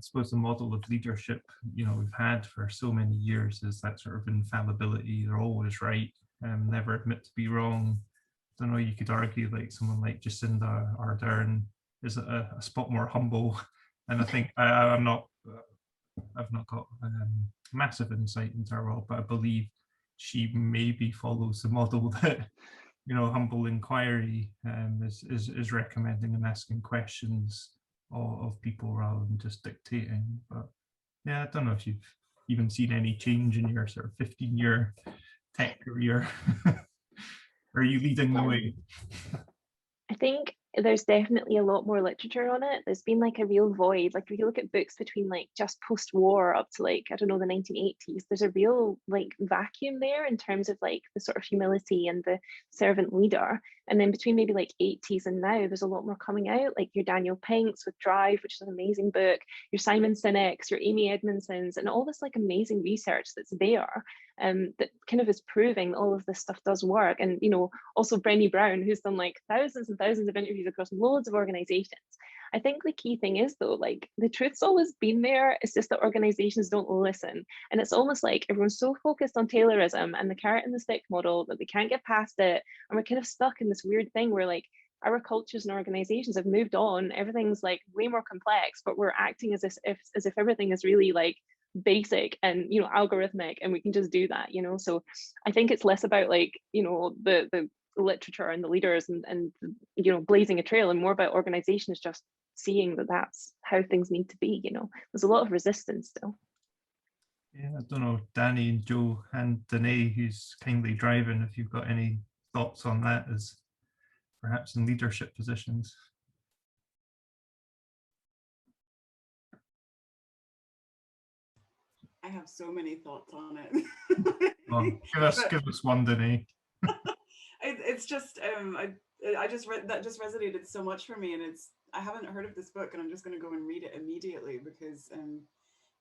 suppose the model of leadership, you know, we've had for so many years is that sort of infallibility. They're always right, never admit to be wrong. I don't know, you could argue like someone like Jacinda Ardern is a spot more humble. And I think I've not got massive insight into her role, but I believe she maybe follows the model that, you know, humble inquiry is recommending and asking questions of people rather than just dictating. But yeah, I don't know if you've even seen any change in your sort of 15-year tech career. Are you leading the way? I think there's definitely a lot more literature on it. There's been like a real void. Like if you look at books between like just post-war up to like, I don't know, the 1980s, there's a real like vacuum there in terms of like the sort of humility and the servant leader. And then between maybe like 80s and now, there's a lot more coming out, like your Daniel Pink's with Drive, which is an amazing book, your Simon Sinek's, your Amy Edmondson's, and all this like amazing research that's there. That kind of is proving that all of this stuff does work. And, you know, also Brené Brown, who's done like thousands and thousands of interviews across loads of organizations. I think the key thing is though, like the truth's always been there. It's just that organizations don't listen. And it's almost like everyone's so focused on Taylorism and the carrot and the stick model that they can't get past it. And we're kind of stuck in this weird thing where like our cultures and organizations have moved on. Everything's like way more complex, but we're acting as if everything is really like basic and, you know, algorithmic, and we can just do that, you know. So I think it's less about like, you know, the literature and the leaders and you know, blazing a trail, and more about organizations just seeing that that's how things need to be. You know, there's a lot of resistance still. Yeah, I don't know, Dani and Joe and Danae, who's kindly driving, if you've got any thoughts on that as perhaps in leadership positions. I have so many thoughts on it. Well, give us one, Danae. It's just I just read that, just resonated so much for me, and I haven't heard of this book, and I'm just going to go and read it immediately because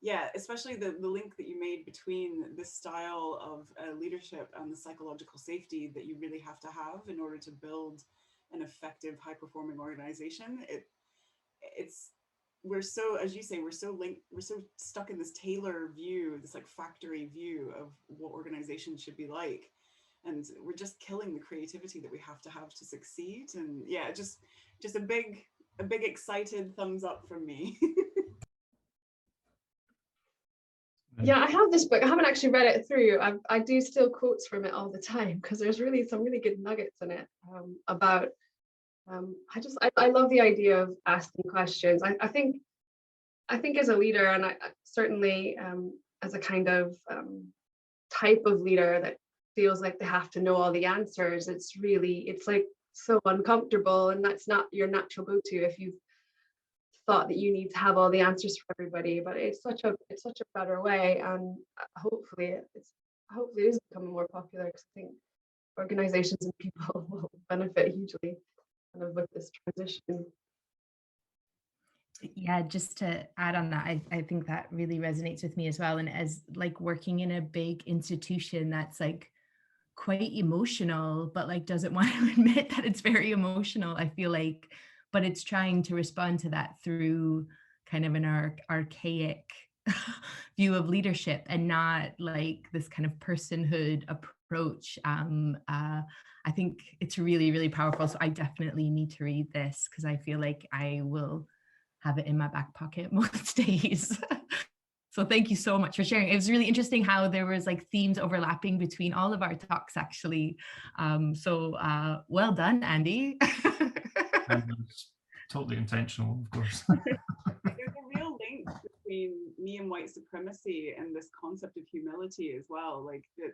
yeah, especially the link that you made between this style of leadership and the psychological safety that you really have to have in order to build an effective, high-performing organization. It's we're so, as you say, we're so stuck in this Taylor view, this like factory view of what organizations should be like, and we're just killing the creativity that we have to succeed. And yeah, just a big excited thumbs up from me. Yeah, I have this book. I haven't actually read it through. I do steal quotes from it all the time because there's really some really good nuggets in it about. I love the idea of asking questions. I think as a leader, and I certainly as a kind of type of leader that feels like they have to know all the answers, it's like so uncomfortable, and that's not your natural go-to if you've thought that you need to have all the answers for everybody. But it's such a better way, and hopefully it is becoming more popular, because I think organizations and people will benefit hugely kind of with this transition. Yeah, just to add on that, I think that really resonates with me as well. And as like working in a big institution that's like quite emotional, but like doesn't want to admit that it's very emotional, I feel like, but it's trying to respond to that through kind of an archaic view of leadership and not like this kind of personhood approach. I think it's really, really powerful. So I definitely need to read this because I feel like I will have it in my back pocket most days. So thank you so much for sharing. It was really interesting how there was like themes overlapping between all of our talks, actually. Well done, Andy. It's totally intentional, of course. There's a real link between me and white supremacy and this concept of humility as well. Like that,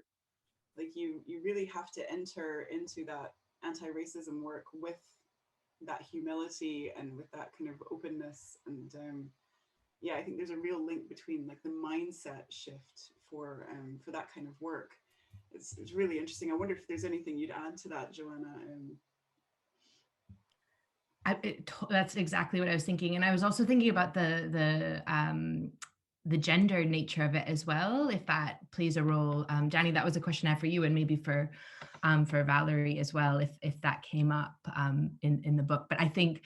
like you really have to enter into that anti-racism work with that humility and with that kind of openness. And yeah, I think there's a real link between like the mindset shift for that kind of work. it's really interesting. I wonder if there's anything you'd add to that, Joanna. That's exactly what I was thinking, and I was also thinking about the gender nature of it as well, if that plays a role. Dani, that was a question I have for you, and maybe for Valerie as well, if that came up in the book. But I think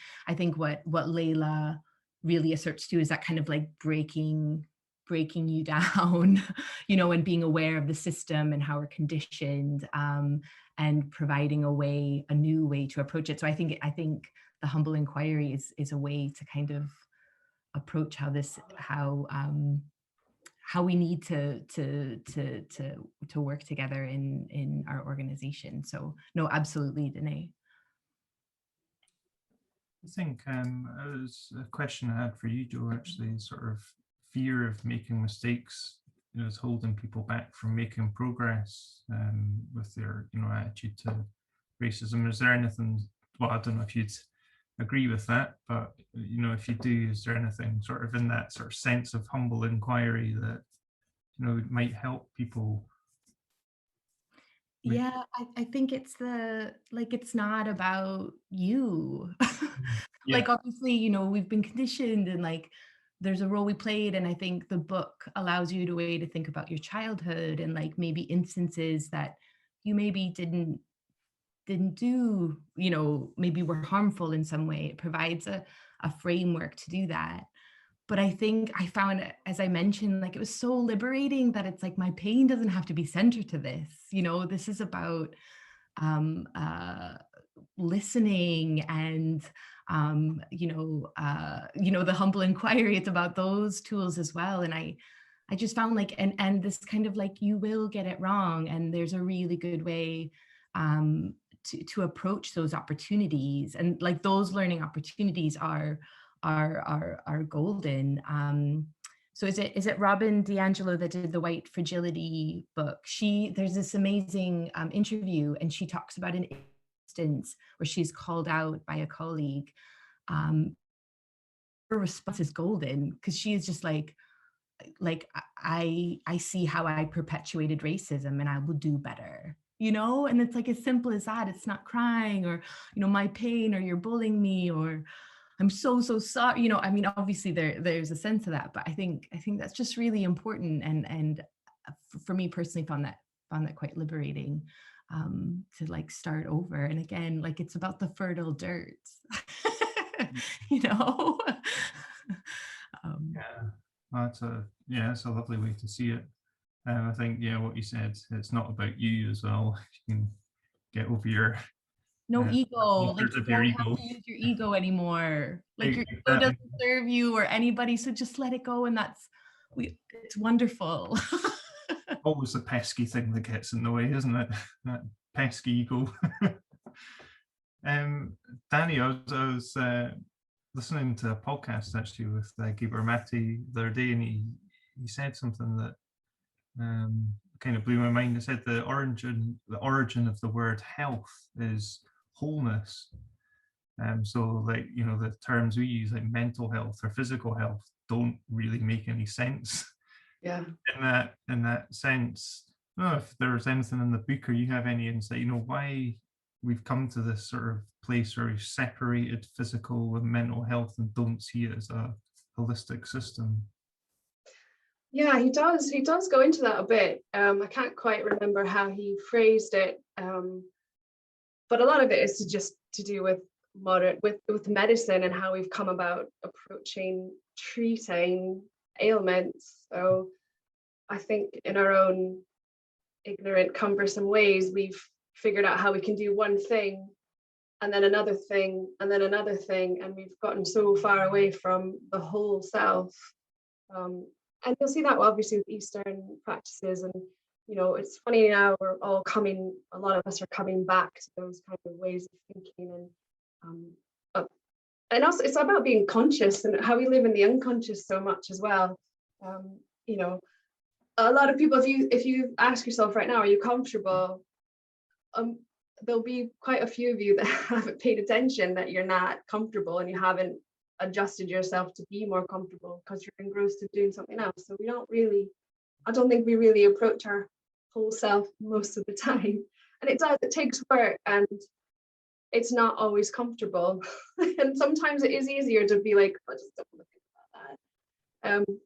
what Layla really asserts too is that kind of like breaking you down, you know, and being aware of the system and how we're conditioned, and providing a new way to approach it. So I think the humble inquiry is a way to kind of approach how we need to work together in our organization. So no, absolutely, Danae. I think it was a question I had for you, Joe, actually, sort of fear of making mistakes, you know, is holding people back from making progress with their, you know, attitude to racism. Is there anything, well, I don't know if you'd agree with that, but, you know, if you do, is there anything sort of in that sort of sense of humble inquiry that, you know, might help people? Yeah, I think it's it's not about you. Yeah. Like, obviously, you know, we've been conditioned, and like there's a role we played, and I think the book allows you a way to think about your childhood and like maybe instances that you maybe didn't do, you know, maybe were harmful in some way. It provides a framework to do that. But I think I found, as I mentioned, like it was so liberating that it's like my pain doesn't have to be centered to this. You know, this is about listening and the humble inquiry. It's about those tools as well. And I just found like and this kind of like, you will get it wrong, and there's a really good way to approach those opportunities, and like those learning opportunities are golden. So is it Robin DiAngelo that did the White Fragility book? There's this amazing interview, and she talks about an instance where she's called out by a colleague. Her response is golden, because she is just like I see how I perpetuated racism, and I will do better, you know. And it's like as simple as that. It's not crying or, you know, my pain, or you're bullying me, or I'm so sorry, you know. I mean, obviously there's a sense of that, but I think that's just really important, and for me personally found that quite liberating, to like start over. And again, like it's about the fertile dirt. You know. It's a lovely way to see it. I think, yeah, what you said, it's not about you as well. You can get over your ego. Like you your don't ego. have to use your ego anymore. Like your ego Exactly. doesn't serve you or anybody. So just let it go, and it's wonderful. Always the pesky thing that gets in the way, isn't it? That pesky ego. Dani, I was listening to a podcast actually with Gabor Mate the other day, and he said something that kind of blew my mind. He said the origin of the word health is wholeness. So like, you know, the terms we use like mental health or physical health don't really make any sense. Yeah. In that sense, I don't know if there's anything in the book, or you have any insight, you know, why we've come to this sort of place where we've separated physical and mental health and don't see it as a holistic system. Yeah, he does go into that a bit. I can't quite remember how he phrased it, but a lot of it is to do with medicine and how we've come about approaching treating ailments. So I think in our own ignorant, cumbersome ways, we've figured out how we can do one thing and then another thing and then another thing, and we've gotten so far away from the whole self. And you'll see that obviously with Eastern practices. And, you know, it's funny now, a lot of us are coming back to those kind of ways of thinking. And also it's about being conscious and how we live in the unconscious so much as well. You know, a lot of people, if you ask yourself right now, are you comfortable? There'll be quite a few of you that haven't paid attention that you're not comfortable, and you haven't adjusted yourself to be more comfortable because you're engrossed in doing something else. So I don't think we really approach our whole self most of the time. And it does, it takes work, and it's not always comfortable. And sometimes it is easier to be like, I just don't want to think about that.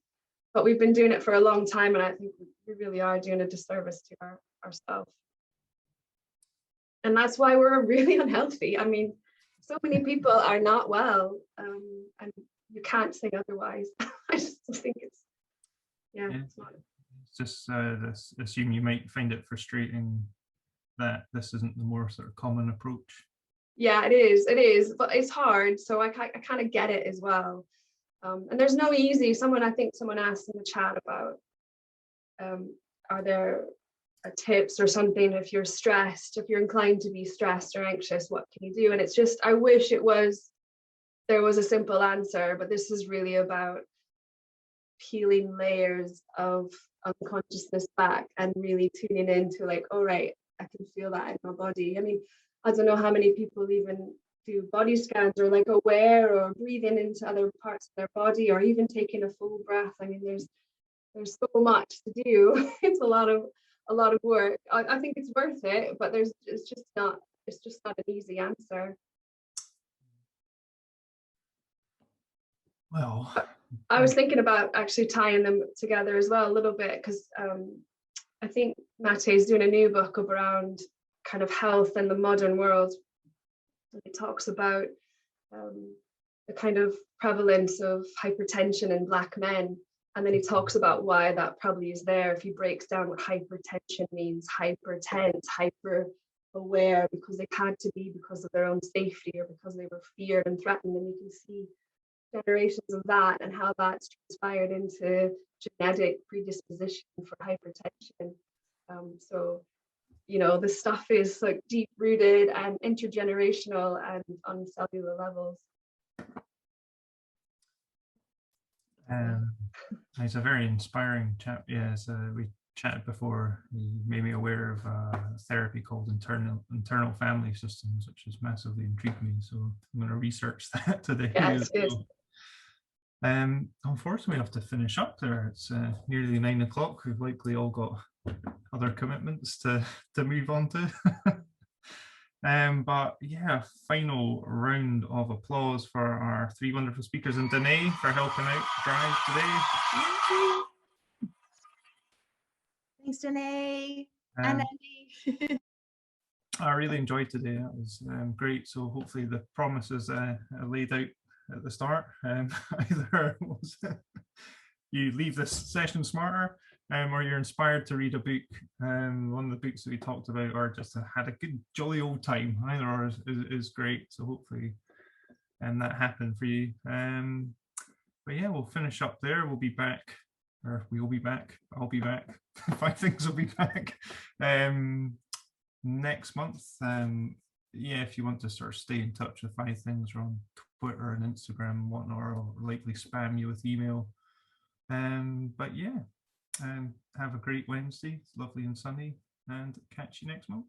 But we've been doing it for a long time, and I think we really are doing a disservice to ourselves. And that's why we're really unhealthy. I mean, so many people are not well, and you can't say otherwise. I just think it's, yeah. It's not. It's just assume you might find it frustrating that this isn't the more sort of common approach. Yeah, it is, but it's hard. So I kind of get it as well. And there's no easy. I think someone asked in the chat about, are there tips or something if you're stressed, if you're inclined to be stressed or anxious, what can you do? And it's just, I wish there was a simple answer, but this is really about peeling layers of unconsciousness back and really tuning into like, all right, I can feel that in my body. I mean, I don't know how many people even do body scans or like aware or breathing into other parts of their body or even taking a full breath. I mean, there's so much to do. It's a lot of work. I think it's worth it, but it's just not an easy answer. Well, I was thinking about actually tying them together as well a little bit, because I think Mate's doing a new book around kind of health in the modern world. And it talks about the kind of prevalence of hypertension in Black men. And then he talks about why that probably is there. If he breaks down what hypertension means, hypertense, hyper aware, because they had to be because of their own safety or because they were feared and threatened. And you can see generations of that and how that's transpired into genetic predisposition for hypertension. So, you know, the stuff is like deep rooted and intergenerational and on cellular levels. He's a very inspiring chap. Yeah, so we chatted before. He made me aware of a therapy called internal family systems, which has massively intrigued me. So I'm going to research that today. Yeah, it's good. Unfortunately, we have to finish up there. It's nearly 9 o'clock. We've likely all got other commitments to move on to. But yeah, final round of applause for our three wonderful speakers and Dani for helping out Drive today. Thanks, Dani and Andy. I really enjoyed today. That was great. So hopefully the promises laid out at the start, either was you leave this session smarter, or you're inspired to read a book. One of the books that we talked about, or just had a good jolly old time. Either or is great. So hopefully that happened for you. But yeah, we'll finish up there. We'll be back, or we'll be back. I'll be back. 5Things will be back next month. Yeah, if you want to sort of stay in touch with 5Things, we're on Twitter and Instagram and whatnot, or I'll likely spam you with email. But yeah, have a great Wednesday. It's lovely and sunny, and catch you next month.